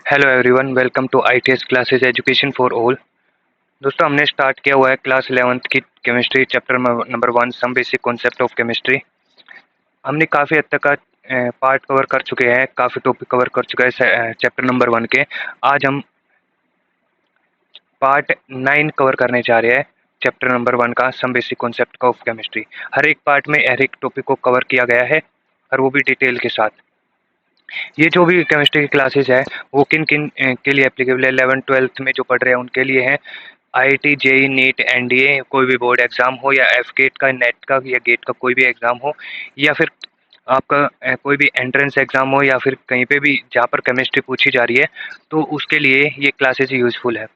Hello everyone, welcome to ITS classes education for all. दोस्तों, हमने start किया हुआ है क्लास 11th की chemistry chapter number 1 some basic concept of chemistry. हमने काफ़ी हद तक का पार्ट कवर कर चुके हैं, काफ़ी टॉपिक कवर कर चुके हैं चैप्टर नंबर 1 के। आज हम पार्ट 9 कवर करने जा रहे हैं चैप्टर नंबर 1 का some basic concept of chemistry. हर एक पार्ट में हर एक टॉपिक को कवर किया गया है और वो भी डिटेल के साथ। ये जो भी केमिस्ट्री की क्लासेस है वो किन किन के लिए एप्लीकेबल है, 11th-12th में जो पढ़ रहे हैं उनके लिए है। आईआईटी, जेई, नीट, एनडीए, कोई भी बोर्ड एग्जाम हो या एफ गेट का, नेट का या गेट का कोई भी एग्जाम हो, या फिर आपका कोई भी एंट्रेंस एग्जाम हो, या फिर कहीं पे भी जहाँ पर केमिस्ट्री पूछी जा रही है, तो उसके लिए ये क्लासेस यूजफुल है।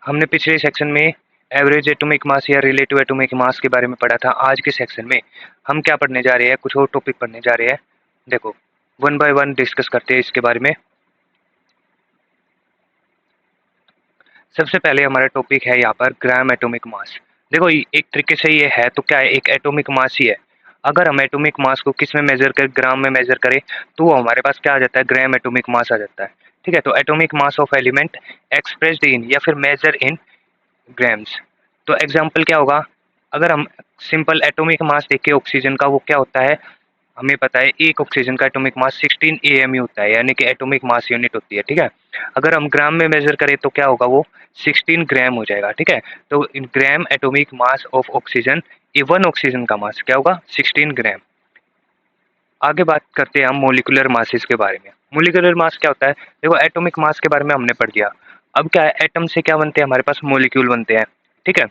हमने पिछले सेक्शन में एवरेज एटॉमिक मास या रिलेटिव एटॉमिक मास के बारे में पढ़ा था। आज के सेक्शन में हम क्या पढ़ने जा रहे हैं, कुछ और टॉपिक पढ़ने जा रहे हैं। देखो, वन बाय वन डिस्कस करते हैं इसके बारे में। सबसे पहले हमारा टॉपिक है यहाँ पर ग्राम एटॉमिक मास। देखो, एक तरीके से ये है तो क्या है, एक एटॉमिक मास ही है। अगर हम एटॉमिक मास को किस में मेजर करें, ग्राम में मेजर करें, तो वो हमारे पास क्या आ जाता है, ग्राम एटॉमिक मास आ जाता है। ठीक है, तो atomic mass of element expressed in या फिर मेजर इन ग्राम्स। तो एग्जाम्पल क्या होगा, अगर हम सिंपल एटॉमिक मास देखें ऑक्सीजन का, वो क्या होता है, हमें पता है एक ऑक्सीजन का एटॉमिक मास 16 एएमयू होता है, यानी कि एटॉमिक मास यूनिट होती है। ठीक है, अगर हम ग्राम में मेजर करें तो क्या होगा, वो 16 ग्राम हो जाएगा। ठीक है, तो in gram atomic mass of oxygen, ये वन ऑक्सीजन का मास क्या होगा, 16 ग्राम। आगे बात करते हैं हम मोलिकुलर मासेस के बारे में। मोलिकुलर मास क्या होता है, देखो एटॉमिक मास के बारे में हमने पढ़ दिया। अब क्या है, एटम से क्या बनते हैं, हमारे पास मोलिक्यूल बनते हैं। ठीक है,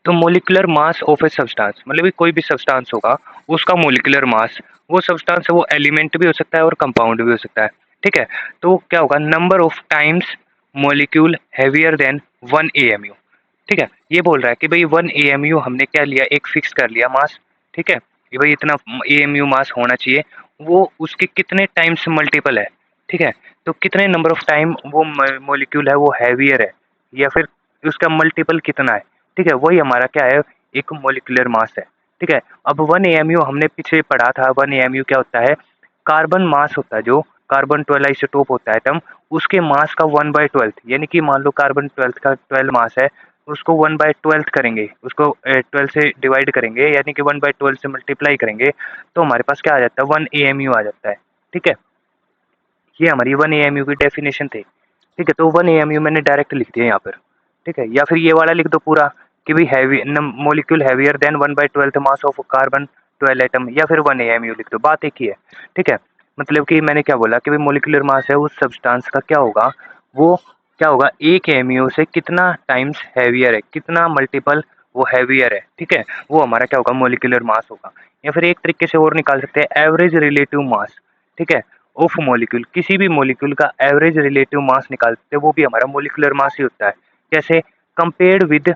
तो molecular mass of a substance, मतलब कि कोई भी सब्सटेंस होगा उसका मोलिकुलर मास, वो सब्सटेंस है वो एलिमेंट भी हो सकता है और कंपाउंड भी हो सकता है। ठीक है, तो क्या होगा, number of times molecule heavier than 1 AMU। ठीक है, ये बोल रहा है कि भाई 1 AMU हमने क्या लिया, एक फिक्स कर लिया मास। ठीक है, कि भाई इतना AMU मास होना चाहिए, वो उसके कितने टाइम्स मल्टीपल है। ठीक है, तो कितने नंबर ऑफ टाइम वो मोलिक्यूल है वो हैवियर है, या फिर उसका मल्टीपल कितना है। ठीक है, वही हमारा क्या है, एक मोलिकुलर मास है। ठीक है, अब 1 AMU हमने पीछे पढ़ा था, 1 AMU क्या होता है, कार्बन मास होता है, जो कार्बन 12 आइसोटोप होता है एटम, उसके मास का 1/12, यानी कि मान लो कार्बन 12 का 12 मास है, उसको 1/12 करेंगे, उसको 12 से डिवाइड करेंगे, यानी कि 1/12 से मल्टीप्लाई करेंगे, तो हमारे पास क्या आ जाता है, 1 AMU आ जाता है। ठीक है, ये हमारी 1 AMU की डेफिनेशन थी। ठीक है, तो 1 AMU मैंने डायरेक्ट लिख दिया यहाँ पर। ठीक है, या फिर ये वाला लिख दो पूरा, कि भाई heavy molecule heavier than 1/12 mass of carbon 12 atom, या फिर 1 AMU लिख दो, बात एक ही है। ठीक है, मतलब कि मैंने क्या बोला कि भाई मोलिकुलर मास है उस सब्सटेंस का क्या होगा, वो क्या होगा, एक AMU से कितना टाइम्स हैवियर है, कितना मल्टीपल वो हैवियर है। ठीक है, वो हमारा क्या होगा, मोलिकुलर मास होगा। या फिर एक तरीके से और निकाल सकते हैं, एवरेज रिलेटिव मास। ठीक है, ऑफ मॉलिक्यूल, किसी भी मॉलिक्यूल का एवरेज रिलेटिव मास निकालते हैं, वो भी हमारा मॉलिक्यूलर मास ही होता है। कैसे, compared with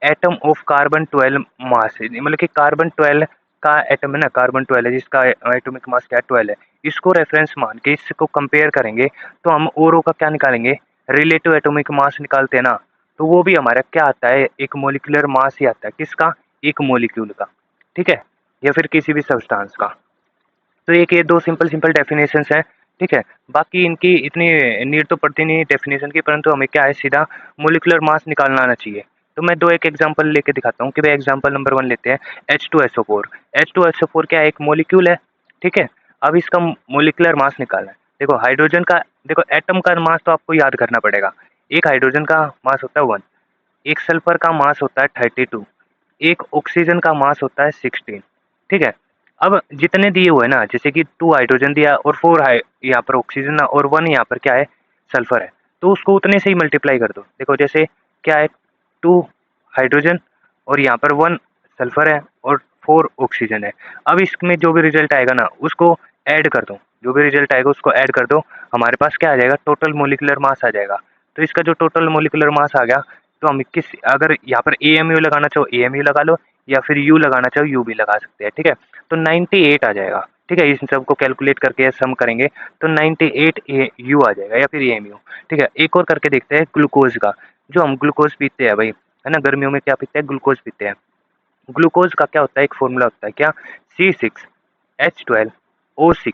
atom of carbon 12 मास, मतलब कि कार्बन 12 का एटम है ना, कार्बन 12 है जिसका एटॉमिक मास क्या है, 12 है, इसको रेफरेंस मान के इसको कंपेयर करेंगे, तो हम औरों का क्या निकालेंगे, रिलेटिव एटॉमिक मास निकालते हैं ना, तो वो भी हमारा क्या आता है, एक मॉलिक्यूलर मास ही आता है। किसका, एक मॉलिक्यूल का। ठीक है, या फिर किसी भी सब्सटेंस का। तो एक ये दो सिंपल सिंपल डेफिनेशंस हैं। ठीक है, बाकी इनकी इतनी नीड तो पड़ती नहीं डेफिनेशन की, परंतु हमें क्या है, सीधा मोलिकुलर मास निकालना आना चाहिए। तो मैं दो एक एग्जांपल लेके दिखाता हूँ कि भाई एग्जांपल नंबर 1 लेते हैं, H2SO4। H2SO4 क्या है, एक मॉलिक्यूल है। ठीक है, अब इसका मोलिकुलर मास निकालना है। देखो हाइड्रोजन का, देखो एटम का मास तो आपको याद करना पड़ेगा। एक हाइड्रोजन का मास होता है 1, एक सल्फर का मास होता है 32, एक ऑक्सीजन का मास होता है 16। ठीक है, अब जितने दिए हुए ना, जैसे कि 2 हाइड्रोजन दिया और 4 यहाँ पर ऑक्सीजन और 1 यहाँ पर क्या है, सल्फर है, तो उसको उतने से ही मल्टीप्लाई कर दो। देखो जैसे क्या है, 2 हाइड्रोजन और यहाँ पर 1 सल्फर है और 4 ऑक्सीजन है। अब इसमें जो भी रिजल्ट आएगा ना उसको ऐड कर दो, जो भी रिजल्ट आएगा उसको ऐड कर दो, हमारे पास क्या आ जाएगा, टोटल मोलिकुलर मास आ जाएगा। तो इसका जो टोटल मोलिकुलर मास आ गया, तो हम किस, अगर यहाँ पर AMU लगाना चाहो AMU लगा लो, या फिर U लगाना चाहो U भी लगा सकते हैं। ठीक है, तो 98 आ जाएगा। ठीक है, इन सबको कैलकुलेट करके सम करेंगे तो 98 यू आ जाएगा, या फिर AMU। ठीक है, एक और करके देखते हैं ग्लूकोज का। जो हम ग्लूकोज पीते हैं भाई, है ना, गर्मियों में क्या पीते हैं, ग्लूकोज पीते हैं। ग्लूकोज का क्या होता है, एक फॉर्मूला होता है क्या, C6 H12O6,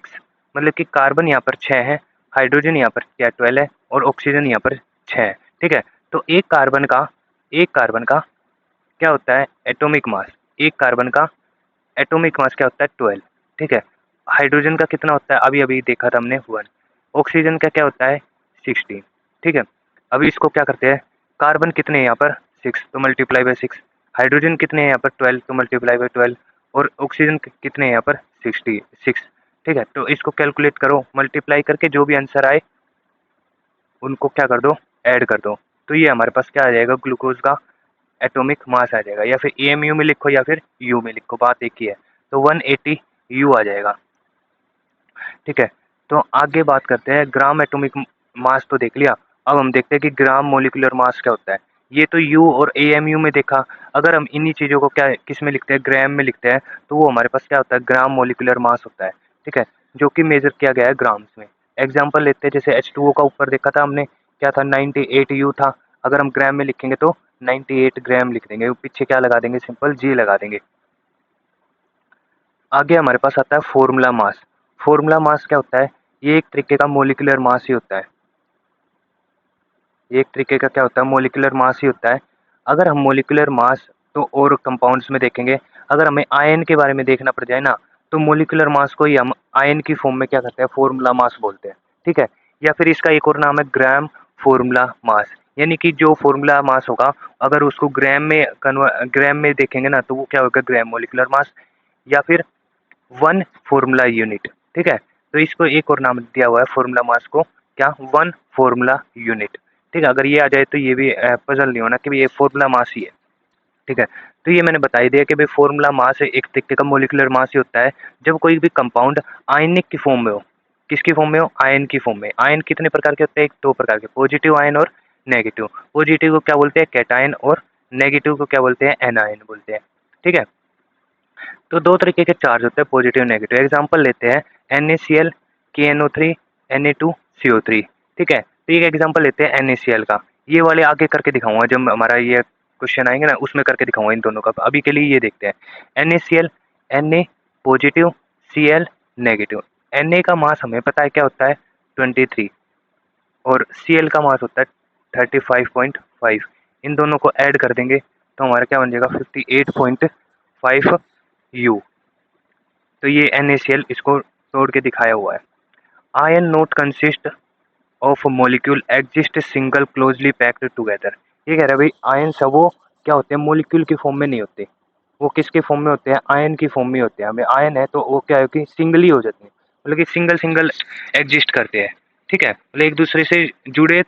मतलब कि कार्बन यहाँ पर 6 है, हाइड्रोजन यहाँ पर क्या 12 है और ऑक्सीजन यहाँ पर 6 है। ठीक है, तो एक कार्बन का क्या होता है एटॉमिक मास, एक कार्बन का एटॉमिक मास क्या होता है 12। ठीक है, हाइड्रोजन का कितना होता है अभी अभी देखा था हमने 1, ऑक्सीजन का क्या होता है 16। ठीक है, अभी इसको क्या करते हैं, कार्बन कितने हैं यहाँ पर 6 तो मल्टीप्लाई बाय 6, हाइड्रोजन कितने हैं यहाँ पर 12 तो मल्टीप्लाई बाय 12 और ऑक्सीजन कितने हैं यहाँ पर 66। ठीक है, तो इसको कैलकुलेट करो, मल्टीप्लाई करके जो भी आंसर आए उनको क्या कर दो, ऐड कर दो, तो ये हमारे पास क्या आ जाएगा ग्लूकोज का एटॉमिक मास आ जाएगा, या फिर एमयू में लिखो या फिर यू में लिखो, बात एक ही है, तो 180 यू आ जाएगा। ठीक है, तो आगे बात करते हैं ग्राम एटॉमिक मास तो देख लिया, अब हम देखते हैं कि ग्राम मोलिकुलर मास क्या होता है। ये तो यू और एएमयू में देखा, अगर हम इन्हीं चीज़ों को क्या किस में लिखते हैं ग्राम में लिखते हैं, तो वो हमारे पास क्या होता है ग्राम मोलिकुलर मास होता है। ठीक है, जो कि मेजर किया गया है ग्राम्स में। एग्जाम्पल लेते हैं, जैसे H2O का ऊपर देखा था हमने क्या था 98 यू था, अगर हम ग्राम में लिखेंगे तो 98 ग्राम लिख देंगे, पीछे क्या लगा देंगे सिंपल जी लगा देंगे। आगे हमारे पास आता है फॉर्मूला मास। फॉर्मूला मास क्या होता है, ये एक तरीके का मोलिकुलर मास ही होता है, ये एक तरीके का क्या होता है मोलिकुलर मास ही होता है। अगर हम मोलिकुलर मास तो और कंपाउंड्स में देखेंगे, अगर हमें आयन के बारे में देखना पड़ जाए ना, तो मोलिकुलर मास को ही हम आयन की फॉर्म में क्या करते हैं फॉर्मूला मास बोलते हैं। ठीक है, या फिर इसका एक और नाम है ग्राम फॉर्मूला मास, यानी कि जो फॉर्मूला मास होगा अगर उसको ग्राम में देखेंगे ना तो वो क्या होगा ग्राम मोलिकुलर मास, या फिर 1 फॉर्मूला यूनिट। ठीक है, तो इसको एक और नाम दिया हुआ है फॉर्मूला मास को, क्या 1 फॉर्मूला यूनिट। ठीक है, अगर ये आ जाए तो ये भी पजल नहीं होना कि ये फॉर्मूला मास ही है। ठीक है, तो ये मैंने बता ही दिया कि भाई फॉर्मूला मास एक तरीके का मोलिकुलर मास ही होता है जब कोई भी कंपाउंड आयनिक की फॉर्म में हो। किसकी फॉर्म में हो, आयन की फॉर्म में। आयन कितने प्रकार के होते हैं, एक दो प्रकार के, पॉजिटिव आयन और नेगेटिव। पॉजिटिव को क्या बोलते हैं कैटायन और नेगेटिव को क्या बोलते हैं एनायन बोलते हैं। ठीक है, तो दो तरीके के चार्ज होते हैं पॉजिटिव नेगेटिव। एग्जांपल लेते हैं NaCl, KNO3, Na2CO3। ठीक है, तो एक एग्जांपल लेते हैं NaCl का, ये वाले आगे करके दिखाऊंगा जब हमारा ये क्वेश्चन आएंगे ना उसमें करके दिखाऊंगा इन दोनों का। अभी के लिए ये देखते हैं NaCl, Na positive, Cl negative. Na का मास हमें पता है क्या होता है 23 और Cl का मास होता है 35.5। इन दोनों को ऐड कर देंगे तो हमारा क्या बन जाएगा 58.5 यू। तो ये NaCl इसको तोड़ के दिखाया हुआ है। Ion note consist of molecule exist single closely packed together. ये कह रहा है भाई आयन सब वो क्या होते हैं मोलिक्यूल की फॉर्म में नहीं होते, वो किसके फॉर्म में होते हैं आयन की फॉर्म में होते हैं। हमें आयन है तो वो क्या है कि सिंगल ही हो जाते हैं, मतलब कि सिंगल सिंगल एग्जिस्ट करते हैं। ठीक है, मतलब एक दूसरे से जुड़े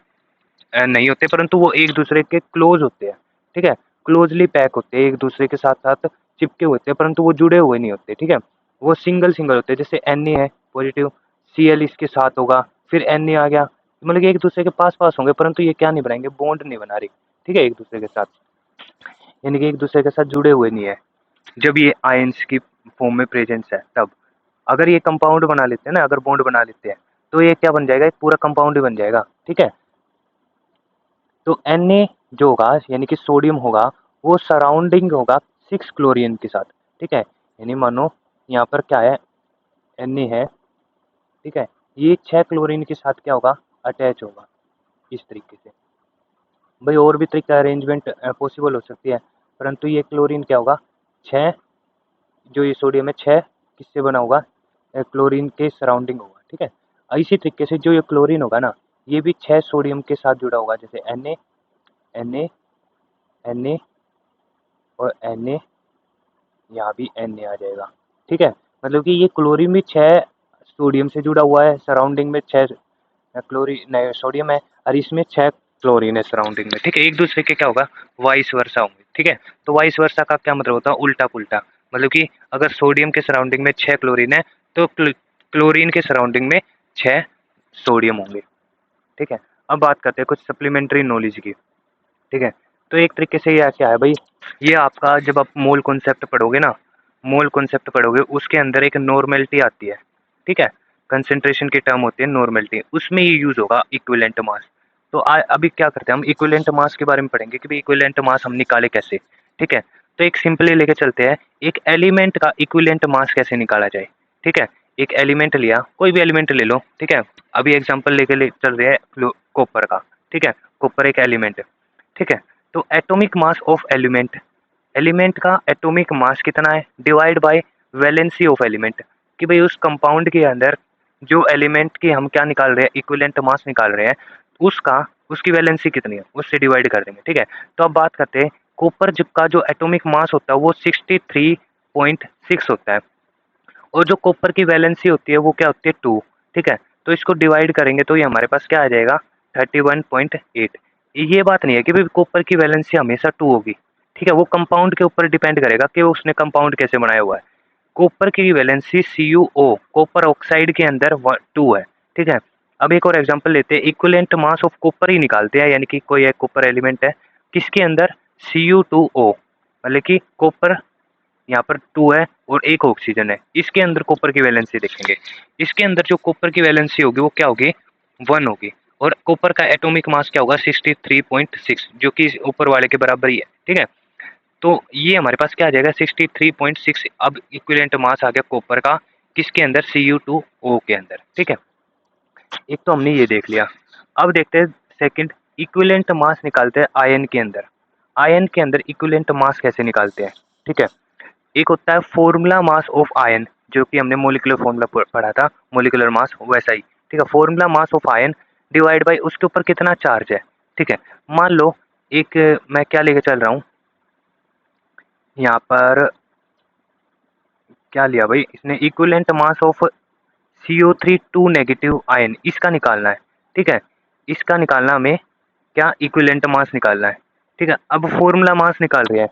नहीं होते परंतु वो एक दूसरे के क्लोज होते हैं। ठीक है, क्लोजली पैक होते हैं, एक दूसरे के साथ साथ चिपके होते हैं परंतु वो जुड़े हुए नहीं होते। ठीक है, वो सिंगल सिंगल होते हैं, जैसे Na है पॉजिटिव, Cl इसके साथ होगा, फिर Na आ गया, मतलब कि एक दूसरे के पास पास होंगे परंतु ये क्या नहीं बनाएंगे बॉन्ड नहीं बना रही। ठीक है, एक दूसरे के साथ, यानी कि एक दूसरे के साथ जुड़े हुए नहीं है जब ये आयंस की फॉर्म में प्रेजेंस है तब। अगर ये कंपाउंड बना लेते हैं ना, अगर बॉन्ड बना लेते हैं तो ये क्या बन जाएगा एक पूरा कंपाउंड ही बन जाएगा। ठीक है, तो Na जो होगा यानी कि सोडियम होगा वो सराउंडिंग होगा 6 क्लोरीन के साथ। ठीक है, यानी मानो यहाँ पर क्या है Na है, ठीक है, ये 6 क्लोरीन के साथ क्या होगा अटैच होगा इस तरीके से। भाई और भी तरीके अरेंजमेंट पॉसिबल हो सकती है परंतु ये क्लोरीन क्या होगा 6, जो ये सोडियम है 6 किससे बना होगा क्लोरीन के सराउंडिंग होगा। ठीक है, इसी तरीके से जो ये क्लोरीन होगा ना ये भी 6 सोडियम के साथ जुड़ा होगा, जैसे Na Na Na और Na, यहाँ भी Na आ जाएगा। ठीक है, मतलब कि ये क्लोरीन भी 6 सोडियम से जुड़ा हुआ है, सराउंडिंग में 6 क्लोरीन सोडियम है और इसमें 6 क्लोरीन है सराउंडिंग में। ठीक है, एक दूसरे के क्या होगा वाइस वर्सा होंगे। ठीक है, तो वाइस वर्सा का क्या मतलब होता है उल्टा पुल्टा, मतलब कि अगर सोडियम के सराउंडिंग में 6 क्लोरीन है तो क्लोरीन के सराउंडिंग में 6 सोडियम होंगे। ठीक है, अब बात करते हैं कुछ सप्लीमेंट्री नॉलेज की। ठीक है, तो एक तरीके से ये क्या है भाई, ये आपका जब आप मोल कॉन्सेप्ट पढ़ोगे ना, मोल कॉन्सेप्ट पढ़ोगे उसके अंदर एक नॉर्मेलिटी आती है। ठीक है, कंसेंट्रेशन की टर्म होती है नॉर्मेलिटी, उसमें ये यूज होगा इक्विवेलेंट मास। तो अभी क्या करते हैं हम इक्विवेलेंट मास के बारे में पढ़ेंगे कि भाई इक्विवेलेंट मास हम निकाले कैसे। ठीक है, तो एक सिंपली लेके चलते हैं एक एलिमेंट का इक्विवेलेंट मास कैसे निकाला जाए। ठीक है। एक एलिमेंट लिया, कोई भी एलिमेंट ले लो, ठीक है। अभी एग्जांपल लेके चल रहे हैं कॉपर का, ठीक है। कॉपर एक एलिमेंट है, ठीक है। तो atomic mass of element, element का एटॉमिक मास कितना है divide by valency of element, कि भाई उस कंपाउंड के अंदर जो एलिमेंट की हम क्या निकाल रहे हैं, इक्विवेलेंट मास निकाल रहे हैं, उसका उसकी वैलेंसी कितनी है उससे डिवाइड कर देंगे, ठीक है। तो अब बात करते हैं कॉपर का जो एटॉमिक मास होता है वो 63.6 होता है, और जो कॉपर की वैलेंसी होती है वो क्या होती है 2, ठीक है। तो इसको डिवाइड करेंगे तो ये हमारे पास क्या आ जाएगा 31.8। ये बात नहीं है कि भाई कॉपर की वैलेंसी हमेशा 2 होगी, ठीक है। वो कंपाउंड के ऊपर डिपेंड करेगा कि उसने कंपाउंड कैसे बनाया हुआ है। कॉपर की वैलेंसी CuO कॉपर ऑक्साइड के अंदर 2 है, ठीक है। अब एक और एग्जांपल लेते हैं, इक्विवेलेंट मास ऑफ कॉपर ही निकालते हैं, यानी कि कोई एक कॉपर एलिमेंट है, किसके अंदर Cu2O, मतलब कि कॉपर यहाँ पर 2 है और एक ऑक्सीजन है, इसके अंदर कॉपर की वैलेंसी देखेंगे। इसके अंदर जो कॉपर की वैलेंसी होगी वो क्या होगी 1 होगी, और कॉपर का एटॉमिक मास क्या होगा 63.6, जो कि ऊपर वाले के बराबर ही है, ठीक है। तो ये हमारे पास क्या आ जाएगा 63.6। अब इक्विवेलेंट मास आ गया कॉपर का किसके अंदर Cu2O के अंदर, ठीक है। एक तो हमने ये देख लिया। अब देखते हैं सेकंड, इक्विवेलेंट मास निकालते हैं आयन के अंदर। आयन के अंदर इक्विवेलेंट मास कैसे निकालते हैं, ठीक है। एक होता है फॉर्मूला मास ऑफ आयन, जो कि हमने मोलिकुलर फॉर्मूला पढ़ा था, मोलिकुलर मास वैसा ही, ठीक है। Formula mass of ion divide by उसके ऊपर कितना चार्ज है, ठीक है। मान लो एक मैं क्या लेके चल रहा हूँ यहाँ पर, क्या लिया भाई इसने equivalent mass of CO3 2 negative ion, इसका निकालना है, ठीक है। इसका निकालना हमें क्या इक्विवेलेंट मास निकालना है, ठीक है। अब फॉर्मूला मास निकाल रहे हैं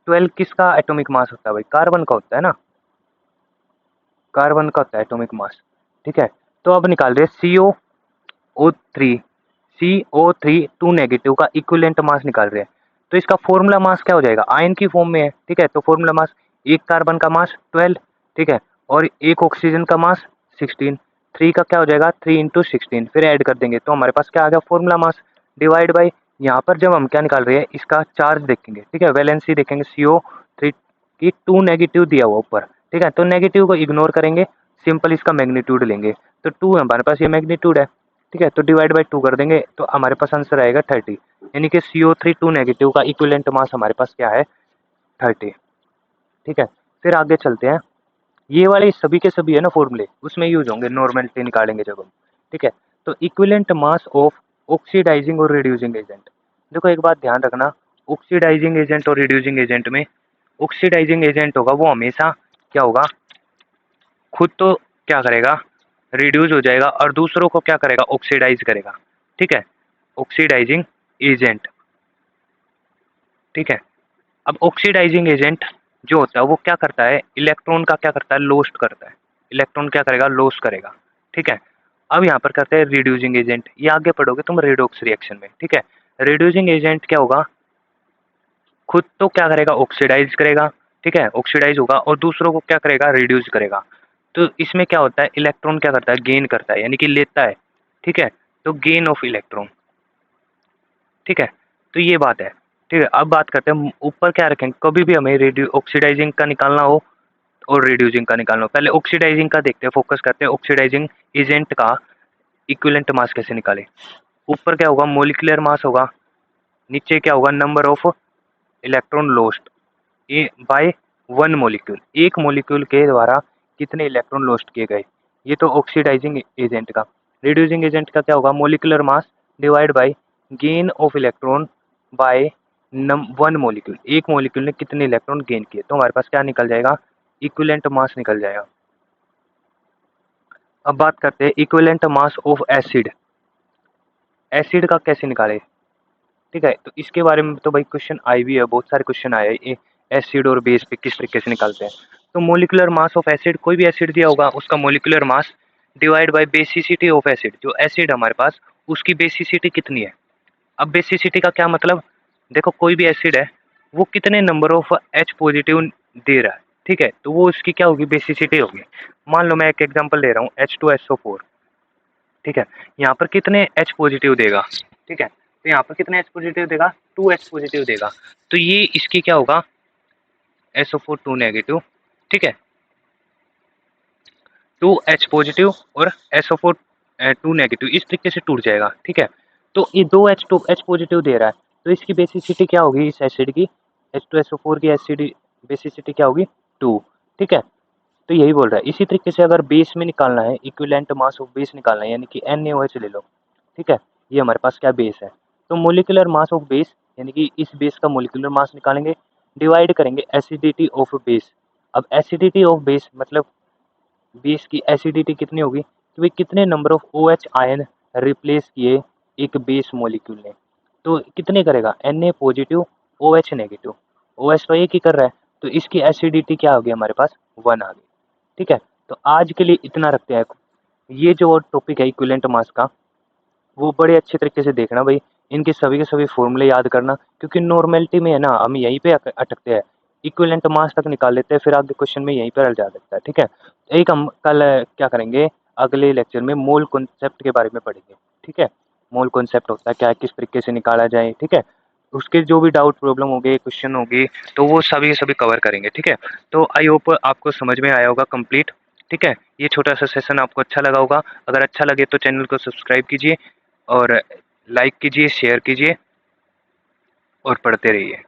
12, किसका एटॉमिक मास होता है भाई कार्बन का होता है ना, कार्बन का होता है एटॉमिक मास, ठीक है। तो अब निकाल रहे CO3 2 नेगेटिव का इक्विवेलेंट मास निकाल रहे हैं। तो इसका फॉर्मूला मास क्या हो जाएगा, आयन की फॉर्म में है, ठीक है। तो फॉर्मूला मास, एक कार्बन का मास 12, ठीक है, और एक ऑक्सीजन का मास 16, 3 का क्या हो जाएगा 3 इंटू 16, फिर ऐड कर देंगे तो हमारे पास क्या आ गया फॉर्मूला मास डिवाइड बाई, यहाँ पर जब हम क्या निकाल रहे हैं इसका चार्ज देखेंगे, ठीक है, वैलेंसी देखेंगे CO3 की 2 नेगेटिव दिया हुआ ऊपर, ठीक है। तो नेगेटिव को इग्नोर करेंगे, सिंपल इसका मैग्नीट्यूड लेंगे, तो 2 हमारे पास ये मैग्नीट्यूड है, ठीक है। तो डिवाइड बाई 2 कर देंगे तो हमारे पास आंसर आएगा 30, यानी कि CO3 2 नेगेटिव का इक्विवेलेंट मास हमारे पास क्या है 30, ठीक है। फिर आगे चलते हैं, ये वाले सभी के सभी है ना फॉर्मूले उसमें यूज होंगे, नॉर्मेलिटी निकालेंगे जब हम, ठीक है। तो इक्विवेलेंट मास ऑफ ऑक्सीडाइजिंग और रिड्यूसिंग एजेंट, देखो एक बात ध्यान रखना, ऑक्सीडाइजिंग एजेंट और रिड्यूसिंग एजेंट में ऑक्सीडाइजिंग एजेंट होगा वो हमेशा क्या होगा, खुद तो क्या करेगा रिड्यूस हो जाएगा और दूसरों को क्या करेगा ऑक्सीडाइज करेगा, ठीक है। ऑक्सीडाइजिंग एजेंट, ठीक है। अब ऑक्सीडाइजिंग एजेंट जो होता है वो क्या करता है, इलेक्ट्रॉन का क्या करता है लोस्ट करता है, इलेक्ट्रॉन क्या करेगा लॉस करेगा, ठीक है। अब यहाँ पर करते हैं रिड्यूसिंग एजेंट, ये आगे पढ़ोगे तुम रेडॉक्स रिएक्शन में, ठीक है। रिड्यूसिंग एजेंट क्या होगा, खुद तो क्या करेगा ऑक्सीडाइज करेगा, ठीक है, ऑक्सीडाइज होगा और दूसरों को क्या करेगा रिड्यूस करेगा। तो इसमें क्या होता है इलेक्ट्रॉन क्या करता है गेन करता है, यानी कि लेता है, ठीक है। तो गेन ऑफ इलेक्ट्रॉन, ठीक है। तो ये बात है, ठीक है। अब बात करते हैं ऊपर क्या रखेंगे, कभी भी हमें रेडियो ऑक्सीडाइजिंग का निकालना हो और रिड्यूसिंग का निकालना हो, पहले ऑक्सीडाइजिंग का देखते हैं, फोकस करते हैं ऑक्सीडाइजिंग एजेंट का इक्विवेलेंट मास कैसे निकाले। ऊपर क्या होगा मोलिकुलर मास होगा, नीचे क्या होगा number of electron lost a by 1 molecule, एक मॉलिक्यूल के द्वारा कितने इलेक्ट्रॉन लॉस्ट किए गए, ये तो ऑक्सीडाइजिंग एजेंट का। रिड्यूसिंग एजेंट का क्या होगा molecular mass divide by gain of electron by 1 molecule, एक मॉलिक्यूल ने कितने इलेक्ट्रॉन गेन किए, तो हमारे पास क्या निकल जाएगा इक्विवेलेंट मास निकल जाएगा। अब बात करते हैं equivalent mass of acid, acid का कैसे निकाले, ठीक है। तो इसके बारे में तो भाई क्वेश्चन आई भी है, बहुत सारे क्वेश्चन आए हैं एसिड और बेस पे किस तरीके से निकालते हैं। तो मोलिकुलर मास ऑफ एसिड, कोई भी एसिड दिया होगा उसका molecular mass divide bye basicity of acid, जो एसिड हमारे पास उसकी बेसिसिटी कितनी है। अब बेसिसिटी का क्या मतलब, देखो कोई भी एसिड है वो कितने नंबर ऑफ H पॉजिटिव दे रहा है, ठीक है, तो वो उसकी क्या होगी बेसिसिटी होगी। मान लो मैं एक एग्जांपल ले रहा हूँ H2SO4, ठीक है, यहाँ पर कितने H पॉजिटिव देगा, ठीक है। तो यहाँ पर कितने H पॉजिटिव देगा 2H पॉजिटिव देगा, तो ये इसकी क्या होगा SO4 2 नेगेटिव, ठीक है, 2H पॉजिटिव और SO4 2 नेगेटिव, इस तरीके से टूट जाएगा, ठीक है। तो ये 2H पॉजिटिव दे रहा है, तो इसकी बेसिसिटी क्या होगी इस एसिड की, H2SO4 की एसिड बेसिसिटी क्या होगी 2, ठीक है। तो यही बोल रहा है। इसी तरीके से अगर बेस में निकालना है, इक्विवेलेंट मास ऑफ बेस निकालना है, यानी कि NaOH ले लो, ठीक है। ये हमारे पास क्या बेस है, तो मोलिकुलर मास ऑफ बेस यानी कि इस बेस का मोलिकुलर मास निकालेंगे, डिवाइड करेंगे एसिडिटी ऑफ बेस। अब एसिडिटी ऑफ बेस मतलब बेस की एसिडिटी कितनी होगी, कि भाई कितने number of OH ion replace किए एक बेस मॉलिक्यूल ने, तो कितने करेगा Na positive OH negative, OH तो एक ही कर रहा है, तो इसकी एसिडिटी क्या होगी हमारे पास 1 आ गई, ठीक है। तो आज के लिए इतना रखते हैं। ये जो टॉपिक है इक्विवेलेंट मास का, वो बड़े अच्छे तरीके से देखना भाई, इनके सभी के सभी फॉर्मूले याद करना, क्योंकि नॉर्मेलिटी में है ना हम यहीं पे अटकते हैं, इक्विवेलेंट मास तक निकाल लेते हैं, फिर आगे क्वेश्चन में यहीं पर अड़ जा सकता है, ठीक है। एक हम कल क्या करेंगे, अगले लेक्चर में मोल कॉन्सेप्ट के बारे में पढ़ेंगे, ठीक है। मोल कॉन्सेप्ट होता है क्या, किस तरीके से निकाला जाए, ठीक है। उसके जो भी डाउट प्रॉब्लम होगी, क्वेश्चन होगी, तो वो सभी के सभी कवर करेंगे, ठीक है। तो आई होप आपको समझ में आया होगा कंप्लीट, ठीक है। ये छोटा सा सेशन आपको अच्छा लगा होगा, अगर अच्छा लगे तो चैनल को सब्सक्राइब कीजिए और लाइक कीजिए, शेयर कीजिए और पढ़ते रहिए।